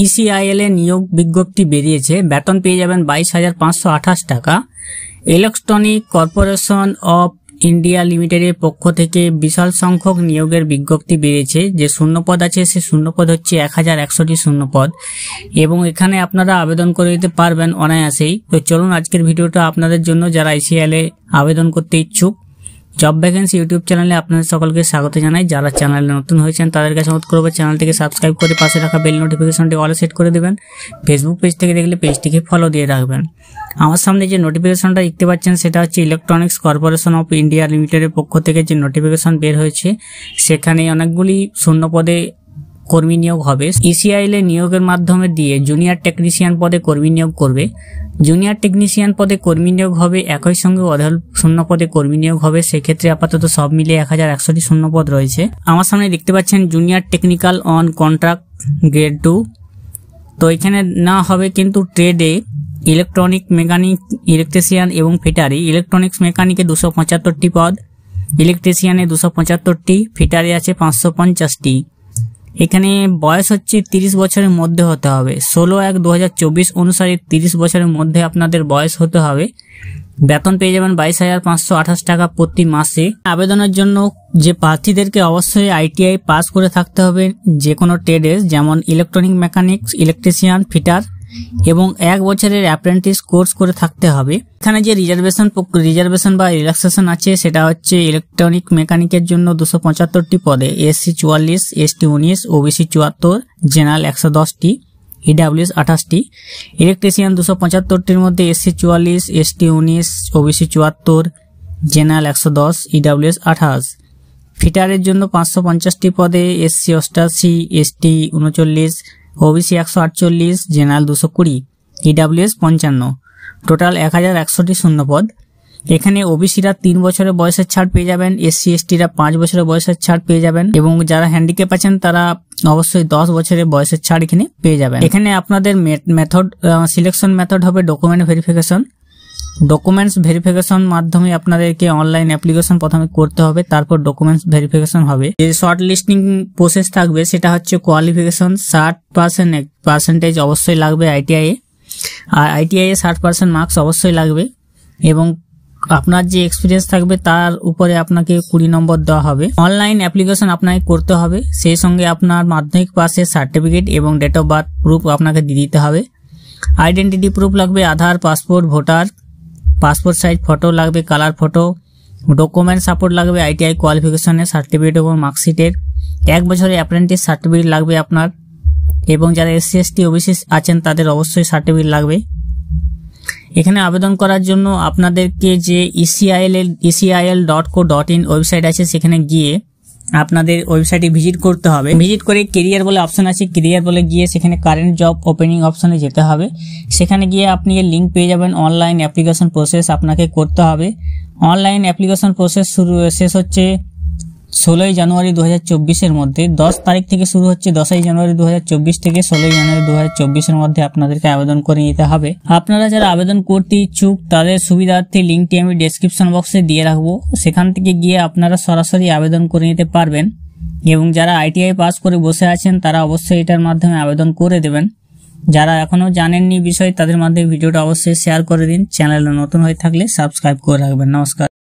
ECIL এ নিয়োগ বিজ্ঞপ্তি বেরিয়েছে। বেতন পেয়ে যাবেন 22,528 টাকা। ইলেকট্রনিক কর্পোরেশন অফ ইন্ডিয়া লিমিটেডের পক্ষ থেকে বিশাল সংখ্যক নিয়োগের বিজ্ঞপ্তি বেরিয়েছে। যে শূন্যপদ আছে সে শূন্যপদ হচ্ছে 1100টি শূন্যপদ এবং এখানে আপনারা আবেদন করে দিতে পারবেন অনায়াসেই। তো চলুন আজকের ভিডিওটা আপনাদের জন্য যারা ইসিআইএল এ আবেদন করতে ইচ্ছুক। জব ভ্যাকেন্সি ইউটিউব চ্যানেলে আপনাদের সকলকে স্বাগত জানাই। যারা চ্যানেলে নতুন হয়েছেন তাদের কাছে অনুরোধ করব চ্যানেলটিকে সাবস্ক্রাইব করে পাশে রাখা বেল নোটিফিকেশনটি অলে সেট করে দেবেন। ফেসবুক পেজ থেকে দেখলে পেজটিকে ফলো দিয়ে রাখবেন। আমার সামনে যে নোটিফিকেশনটা দেখতে পাচ্ছেন সেটা হচ্ছে ইলেকট্রনিক্স কর্পোরেশন অফ ইন্ডিয়া লিমিটেডের পক্ষ থেকে যে নোটিফিকেশন বের হয়েছে। সেখানে অনেকগুলি শূন্যপদে কর্মী নিয়োগ হবে। ইসিআইএল এ নিয়োগের মাধ্যমে দিয়ে জুনিয়র টেকনিশিয়ান পদে কর্মী নিয়োগ করবে। জুনিয়র টেকনিশিয়ান পদে কর্মী নিয়োগ হবে, একই সঙ্গে অঢেল শূন্য পদে কর্মী নিয়োগ হবে। সেক্ষেত্রে আপাতত সব মিলিয়ে 1100টি শূন্যপদ রয়েছে। আমার সামনে দেখতে পাচ্ছেন junior technical on contract grade 2। তো এখানে না হবে কিন্তু ট্রেডে ইলেকট্রনিক মেকানিক, ইলেকট্রিশিয়ান এবং ফিটারি। ইলেকট্রনিক্স মেকানিকে 275টি পদ, ইলেকট্রিশিয়ানে 275টি, ফিটারে আছে 550টি। এখানে বয়স হচ্ছে 30 বছরের মধ্যে হতে হবে। 16/1/2024 অনুসারে 30 বছরের মধ্যে আপনাদের বয়স হতে হবে। বেতন পেয়ে যাবেন 22,528 টাকা প্রতি মাসে। আবেদনের জন্য যে প্রার্থীদেরকে অবশ্যই আইটিআই পাস করে থাকতে হবে যে কোনো ট্রেডে, যেমন ইলেকট্রনিক মেকানিক্স, ইলেকট্রিশিয়ান, ফিটার এবং 1 বছরের অ্যাপ্রেন্টিস কোর্স করে থাকতে হবে। এখানে যে রিজার্ভেশন বা রিল্যাক্সেশন আছে সেটা হচ্ছে ইলেকট্রনিক মেকানিকের জন্য 275টি পদে এসসি 44, এসটি 19, ওবিসি 74, জেনারেল 110টি, ইডাব্লিউএস 28টি। ইলেকট্রিশিয়ান 275টির মধ্যে SC 44, ST 19, OBC 74, general 110, EWS 28। ফিটারের জন্য 550টি পদে SC 88, ST 39, OBC 148, general 220, EWS 55। Total 1100টি শূন্যপদ। এখানে ওবিসিরা 3 বছরের বয়সের ছাড় পেয়ে যাবেন, এসসি এসটিরা 5 বছরের বয়সের ছাড় পেয়ে যাবেন এবং যারা হ্যান্ডিক্যাপ আছেন তারা অবশ্যই 10 বছরের বয়সের ছাড় এখানে পেয়ে যাবেন। এখানে আপনাদের সিলেকশন মেথড হবে ডকুমেন্ট ভেরিফিকেশন। ডকুমেন্টস ভেরিফিকেশন মাধ্যমে আপনাদেরকে অনলাইন অ্যাপ্লিকেশন প্রথমে করতে হবে, তারপর ডকুমেন্টস ভেরিফিকেশন হবে। যে শর্ট লিস্টিং প্রসেস থাকবে সেটা হচ্ছে কোয়ালিফিকেশন 60% অবশ্যই লাগবে আইটিআই এ, আর আইটিআই এ 60% মার্কস অবশ্যই লাগবে এবং আপনার যে এক্সপিরিয়েন্স থাকবে তার উপরে আপনাকে 20 নম্বর দেওয়া হবে। অনলাইন অ্যাপ্লিকেশন আপনাকে করতে হবে, সেই সঙ্গে আপনার মাধ্যমিক পাসের সার্টিফিকেট এবং ডেট অফ বার্থ প্রুফ আপনাকে দিয়ে দিতে হবে। আইডেন্টিটি প্রুফ লাগবে Aadhaar, passport, voter, passport size photo লাগবে, কালার ফটো। ডকুমেন্ট সাপোর্ট লাগবে আইটিআই কোয়ালিফিকেশনের সার্টিফিকেট এবং মার্কশিটের। 1 বছরের অ্যাপ্রেন্টিস সার্টিফিকেট লাগবে আপনার এবং যারা এসসি এসটি ওবিসি আছেন তাদের অবশ্যই সার্টিফিকেট লাগবে। এখানে আবেদন করার জন্য আপনাদেরকে যে ECIL.co.in ওয়েবসাইট আছে সেখানে গিয়ে আপনাদের ওয়েবসাইটে ভিজিট করতে হবে। ভিজিট করে কেরিয়ার বলে অপশন আছে, কেরিয়ার বলে গিয়ে সেখানে কারেন্ট জব ওপেনিং অপশনে যেতে হবে। সেখানে গিয়ে আপনি লিঙ্ক পেয়ে যাবেন, অনলাইন অ্যাপ্লিকেশন প্রসেস আপনাকে করতে হবে। অনলাইন অ্যাপ্লিকেশন প্রসেস শেষ হচ্ছে 16 জানুয়ারি 2024 মধ্যে। 10 তারিখ থেকে শুরু হচ্ছে, 10 জানুয়ারি 2024 থেকে 16 জানুয়ারি 2024 মধ্যে আপনাদেরকে আবেদন করে নিতে হবে। আপনারা যারা আবেদন করতে ইচ্ছুক তাদের সুবিধার্থে লিঙ্কটি আমি ডেসক্রিপশন বক্সে দিয়ে রাখবো, সেখান থেকে গিয়ে আপনারা সরাসরি আবেদন করে নিতে পারবেন এবং যারা আইটিআই পাস করে বসে আছেন তারা অবশ্যই এটার মাধ্যমে আবেদন করে দেবেন। যারা এখনো জানেননি বিষয় তাদের মাধ্যমে ভিডিওটা অবশ্যই শেয়ার করে দিন। চ্যানেলে নতুন হয়ে থাকলে সাবস্ক্রাইব করে রাখবেন। নমস্কার।